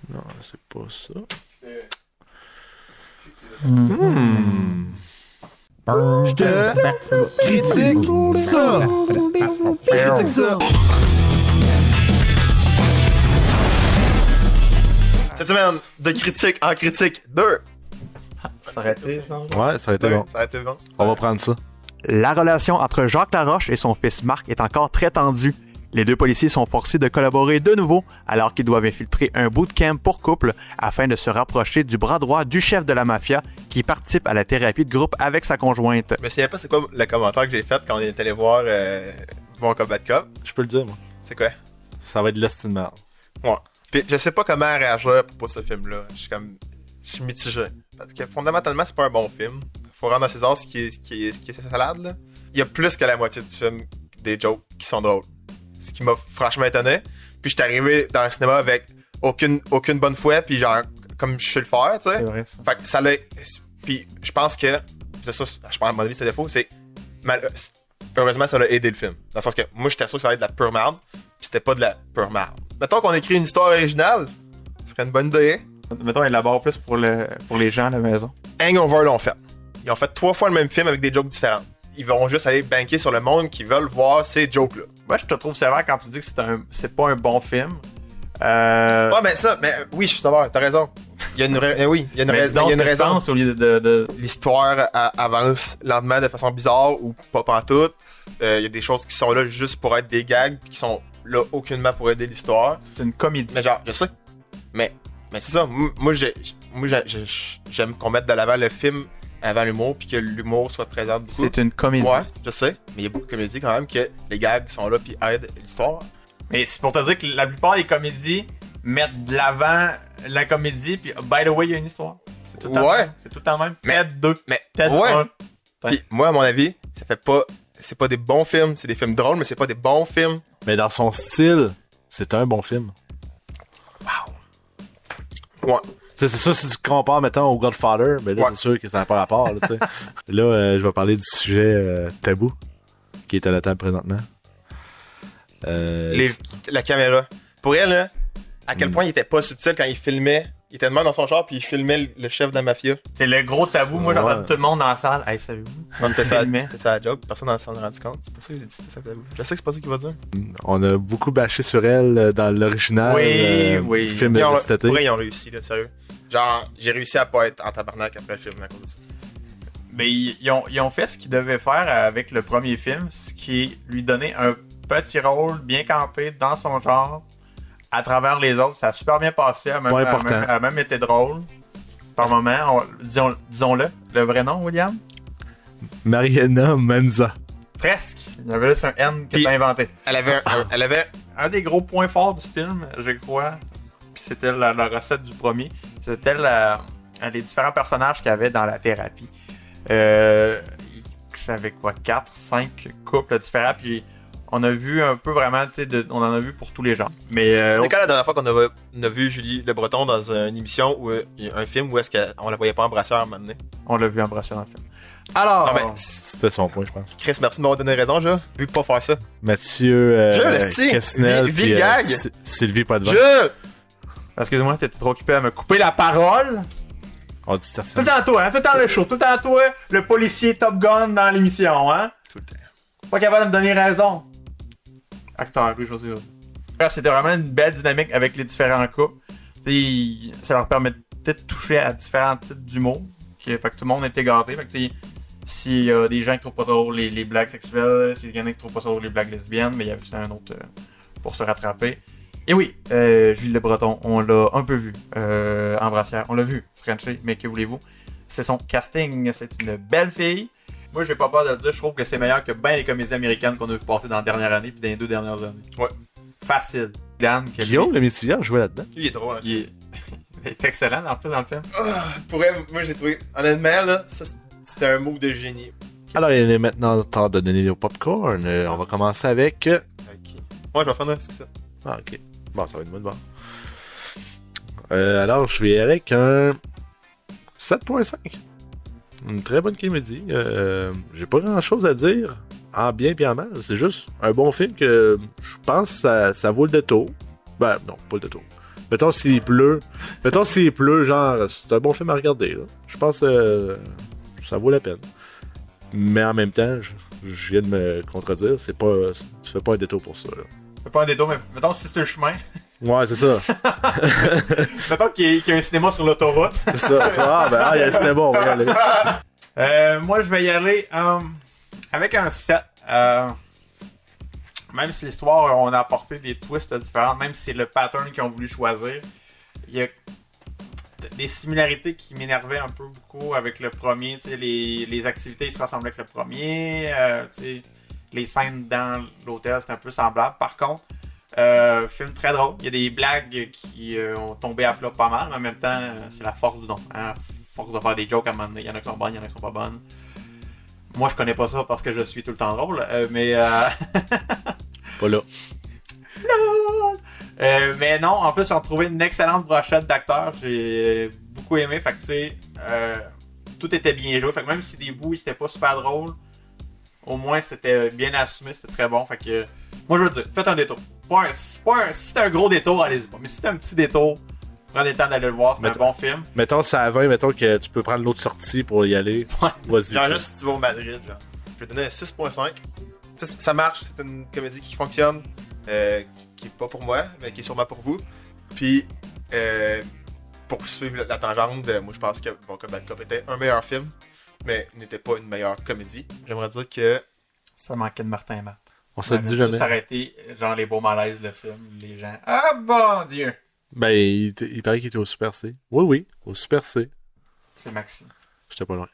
Non, c'est pas ça. Je te critique ça. Critique ça. Cette semaine, de critique en critique 2. Ça aurait été, ça. Ouais, ça a été bon. Ça a été bon. On va prendre ça. La relation entre Jacques Laroche et son fils Marc est encore très tendue. Les deux policiers sont forcés de collaborer de nouveau alors qu'ils doivent infiltrer un bootcamp pour couple afin de se rapprocher du bras droit du chef de la mafia qui participe à la thérapie de groupe avec sa conjointe. Je me souviens pas c'est quoi le commentaire que j'ai fait quand on est allé voir Bon Cop Bad Cop. Je peux le dire, moi. C'est quoi? Ça va être de l'estime merde. Ouais. Puis je sais pas comment réagir pour ce film-là. Je suis mitigé. Parce que fondamentalement, c'est pas un bon film. Faut rendre à César ce qui est sa salade, là. Il y a plus que la moitié du film des jokes qui sont drôles. Ce qui m'a franchement étonné. Puis j'étais arrivé dans le cinéma avec aucune bonne foi, puis genre, comme je sais le faire, tu sais. C'est vrai, ça. Fait que ça l'a. Puis je pense que. C'est ça, je pense à mon avis, c'est défaut. C'est. Heureusement, ça l'a aidé le film. Dans le sens que moi, j'étais sûr que ça allait être de la pure merde, puis c'était pas de la pure merde. Mettons qu'on écrit une histoire originale, ce serait une bonne idée. Mettons, élabore plus pour les gens à la maison. Hangover l'ont fait. Ils ont fait 3 fois le même film avec des jokes différents. Ils vont juste aller banquer sur le monde qui veulent voir ces jokes-là. Moi, je te trouve sévère quand tu dis que c'est pas un bon film. Ouais, mais oui, je suis sévère, t'as raison. Il y a une raison. Il y a une raison. Au lieu de... L'histoire avance lentement de façon bizarre ou pas pantoute. Il y a des choses qui sont là juste pour être des gags pis qui sont là aucunement pour aider l'histoire. C'est une comédie. Mais genre, je sais. Mais c'est ça. Moi, j'aime qu'on mette de l'avant le film avant l'humour puis que l'humour soit présent beaucoup. C'est une comédie. Ouais, je sais. Mais il y a beaucoup de comédies quand même que les gags sont là puis aident l'histoire. Mais c'est pour te dire que la plupart des comédies mettent de l'avant la comédie puis by the way, il y a une histoire. C'est tout le temps Ouais. même. C'est tout le temps même. Mais- Ted 2. Mais Ted ouais. 1. Puis moi, à mon avis, c'est pas des bons films. C'est des films drôles, mais c'est pas des bons films. Mais dans son style, c'est un bon film. Ouais. C'est sûr, si tu compares, mettons, au Godfather, mais là, Ouais. c'est sûr que ça n'a pas rapport, là, tu sais. Là, je vais parler du sujet tabou, qui est à la table présentement. La caméra. Pour elle, là, à quel point il était pas subtil quand il filmait. Il était de même dans son char puis il filmait le chef de la mafia. C'est le gros tabou. Moi, j'entends Ouais. tout le monde dans la salle. Hey, savez-vous? Non, c'était ça, filmait. c'était ça la joke. Personne s'en est rendu compte. C'est pas ça que j'ai dit, c'était ça le tabou. Je sais que c'est pas ça qu'il va dire. On a beaucoup bâché sur elle dans l'original Oui. film Ils de ont, cet été. pour vrai, ils ont réussi, là, sérieux. Genre, j'ai réussi à pas être en tabarnak après le film à cause de ça. Mais ils ont fait ce qu'ils devaient faire avec le premier film, ce qui est lui donner un petit rôle bien campé dans son genre à travers les autres. Ça a super bien passé. Pas important. A même été drôle par moment. Disons-le. Le vrai nom, William? Mariana Menza. Presque. Il y avait juste un N qui Puis- était inventé. Elle avait Un des gros points forts du film, je crois, puis c'était la recette du premier, c'était les différents personnages qu'il y avait dans la thérapie. J'avais quoi, 4, 5 couples différents, puis on a vu un peu vraiment, tu sais, on en a vu pour tous les genres. Mais C'est quand la dernière fois qu'on a vu Julie Le Breton dans une émission ou un film où est-ce qu'on la voyait pas en brasseur à un moment donné? on l'a vu embrasser dans le film. Alors, Non, mais C'était son point, je pense. Chris, merci de m'avoir donné raison, je vu pas faire ça. Mathieu Je le sais. Cassinel Vis le puis gag. Sylvie Potvin. Jules! excuse-moi, t'étais trop occupé à me couper la parole. On dit Tout le temps toi, hein, tout le temps le show, tout le temps toi, le policier Top Gun dans l'émission, hein. Tout le temps. Pas capable de me donner raison. Acteur, Louis-José Hood. Bref, c'était vraiment une belle dynamique avec les différents couples. T'sais, ça leur permettait de toucher à différents types d'humour. Fait que tout le monde était gâté. Fait que s'il y a des gens qui trouvent pas trop les blagues sexuelles, s'il y en a qui trouvent pas trop les blagues lesbiennes, mais il y avait aussi un autre pour se rattraper. Et oui, Julie Le Breton, on l'a un peu vu en brassière. On l'a vu, Frenchy, mais que voulez-vous? C'est son casting, c'est une belle fille. Moi, j'ai pas peur de le dire, je trouve que c'est meilleur que bien les comédies américaines qu'on a vu passer dans la dernière année puis dans les 2 dernières années. Ouais. Facile. Dan, que Guillaume, le métier jouait là-dedans. Il est drôle, hein. il est excellent en plus dans le film. Pour elle, moi j'ai trouvé. Honnêtement, là, ça c'était un move de génie. Alors, il est maintenant temps de donner nos popcorn. On va commencer avec... Ok. Moi, je vais faire un, c'est ça. Ah, ok. Bon, ça va être moi de bord. Alors, je vais aller avec un 7.5. Une très bonne comédie. J'ai pas grand-chose à dire en bien et en mal. C'est juste un bon film que je pense que ça vaut le détour. Ben, non, pas le détour. Mettons s'il pleut, genre, c'est un bon film à regarder, là. Je pense que ça vaut la peine. Mais en même temps, je viens de me contredire, tu fais pas un détour pour ça, là. Fais pas un détour, mais mettons si c'est un chemin. Ouais, c'est ça. Mettons qu'il y a un cinéma sur l'autoroute. C'est ça. Tu vois, il y a un cinéma, on va y aller. Moi, je vais y aller avec un 7. Même si l'histoire, on a apporté des twists différents, même si c'est le pattern qu'ils ont voulu choisir, il y a des similarités qui m'énervaient un peu beaucoup avec le premier. Tu sais, les activités ils se ressemblaient avec le premier. Tu sais, les scènes dans l'hôtel, c'est un peu semblable. Par contre, film très drôle. Il y a des blagues qui ont tombé à plat pas mal, mais en même temps, c'est la force du nom. Hein? Force de faire des jokes à un moment donné. Il y en a qui sont bonnes, il y en a qui sont pas bonnes. Moi, je connais pas ça parce que je suis tout le temps drôle, mais... Pas là. Non! Mais non, en plus, ils ont trouvé une excellente brochette d'acteurs. J'ai beaucoup aimé. Fait que, tu sais, tout était bien joué. Fait que même si des bouts, c'était pas super drôle, au moins, c'était bien assumé. C'était très bon. Fait que, moi, je veux dire, faites un détour. Si c'est un gros détour, allez-y pas. Mais si c'est un petit détour, prenez le temps d'aller le voir. C'est un bon film. Mettons, c'est à 20, mettons que tu peux prendre l'autre sortie pour y aller. Ouais. Vas-y. Genre, juste si tu vas au Madrid, genre. Je vais te donner un 6.5. Ça marche, c'est une comédie qui fonctionne, qui est pas pour moi, mais qui est sûrement pour vous. Puis, pour suivre la tangente, moi je pense que Bon Cop Bad Cop était un meilleur film, mais n'était pas une meilleure comédie. J'aimerais dire que... Ça manquait de Martin et Matt. On se le dit jamais. Ça aurait été genre les beaux malaises, le film. Les gens. Ah bon Dieu! Ben, il paraît qu'il était au Super C. Oui, au Super C. C'est Maxime. J'étais pas loin.